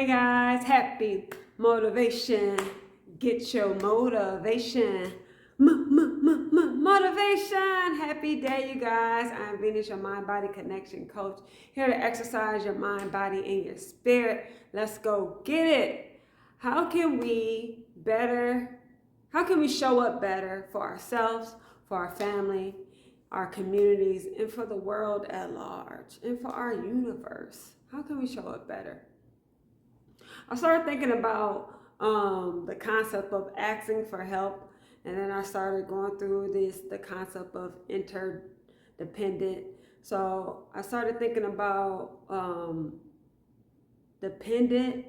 Hey guys, happy motivation. Get your motivation. Motivation. Happy day, you guys. I'm Venus, your mind-body connection coach, here to exercise your mind, body, and your spirit. Let's go get it. How can we show up better for ourselves, for our family, our communities, and for the world at large, and for our universe? How can we show up better? I started thinking about the concept of asking for help, and then I started going through the concept of interdependent. So I started thinking about dependent,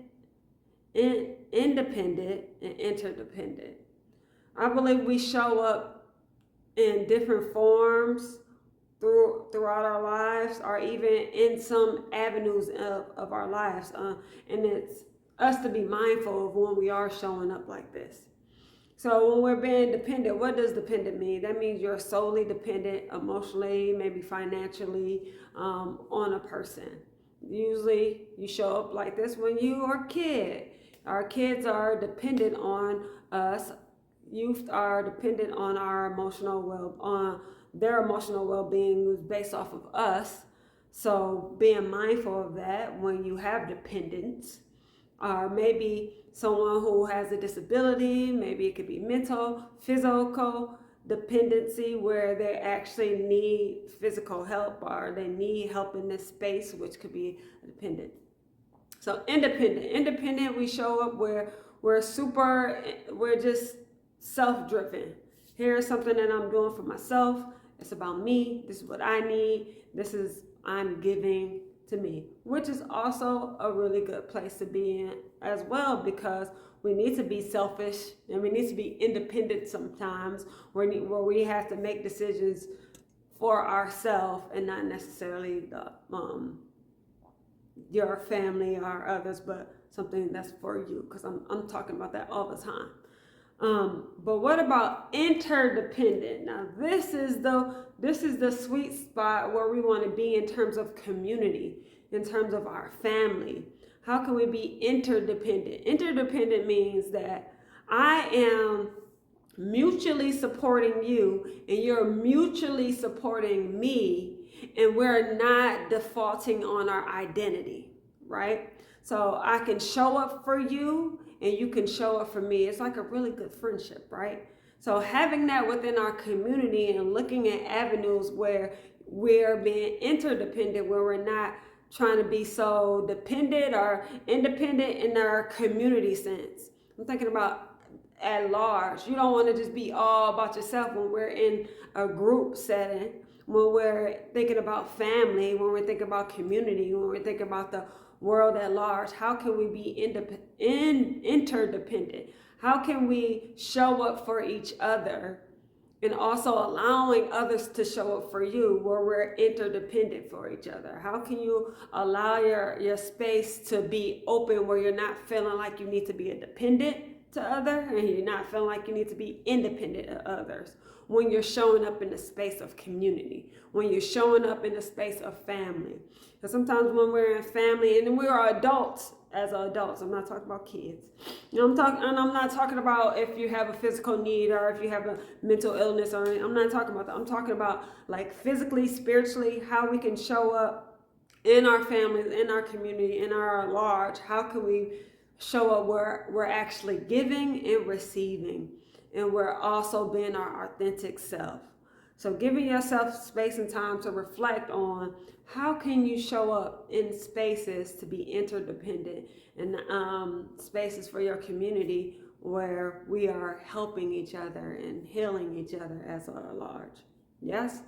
independent, and interdependent. I believe we show up in different forms throughout our lives, or even in some avenues of our lives, and it's us to be mindful of when we are showing up like this. So when we're being dependent, what does dependent mean? That means you're solely dependent emotionally, maybe financially, on a person. Usually you show up like this when you are a kid. Our kids are dependent on us. Youth are dependent on our their emotional well-being is based off of us. So being mindful of that when you have dependents, or maybe someone who has a disability, maybe it could be mental, physical dependency, where they actually need physical help or they need help in this space, which could be a dependent. So independent, we show up where we're just self-driven. Here's something that I'm doing for myself. It's about me. This is what I need. I'm giving to me, which is also a really good place to be in as well, because we need to be selfish and we need to be independent sometimes, where we have to make decisions for ourselves and not necessarily your family or others, but something that's for you, because I'm talking about that all the time. But what about interdependent? Now this is the sweet spot where we want to be in terms of community, in terms of our family. How can we be interdependent? Interdependent means that I am mutually supporting you and you're mutually supporting me, and we're not defaulting on our identity, right? So I can show up for you and you can show up for me. It's like a really good friendship, right? So having that within our community and looking at avenues where we're being interdependent, where we're not trying to be so dependent or independent in our community sense. I'm thinking about at large. You don't want to just be all about yourself when we're in a group setting, when we're thinking about family, when we're thinking about community, when we're thinking about the world at large. How can we be interdependent? How can we show up for each other and also allowing others to show up for you, where we're interdependent for each other? How can you allow your space to be open, where you're not feeling like you need to be a dependent to others, and you're not feeling like you need to be independent of others, when you're showing up in the space of community, when you're showing up in the space of family? Because sometimes when we're in family, and we are adults, as adults, I'm not talking about kids. I'm not talking about if you have a physical need or if you have a mental illness or anything. I'm not talking about that. I'm talking about like physically, spiritually, how we can show up in our families, in our community, in our large. How can we show up where we're actually giving and receiving, and we're also being our authentic self? So giving yourself space and time to reflect on how can you show up in spaces to be interdependent, and spaces for your community where we are helping each other and healing each other as a large. Yes?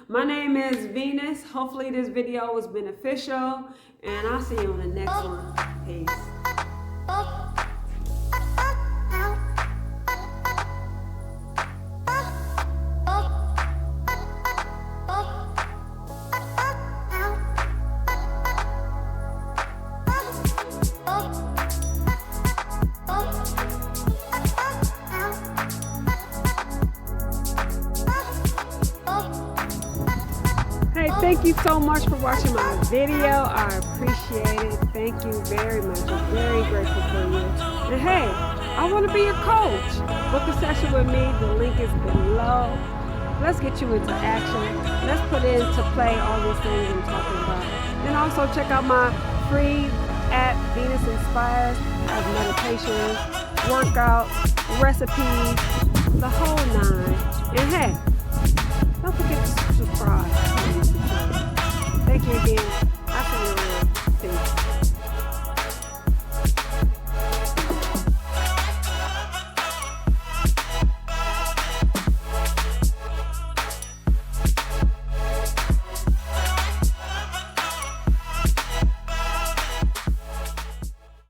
My name is Venus. Hopefully this video was beneficial, and I'll see you on the next one. Peace. Thank you so much for watching my video. I appreciate it. Thank Thank you very much. I'm very grateful for you. And hey, I want to be your coach. Book a session with me. The link is below. Let's get you into action. Let's put into play all these things I'm talking about. And also check out my free app, Venus Inspires. I have meditations, workouts, recipes, the whole nine. And hey, don't forget to subscribe. Thank you again. I'll see you around. Peace.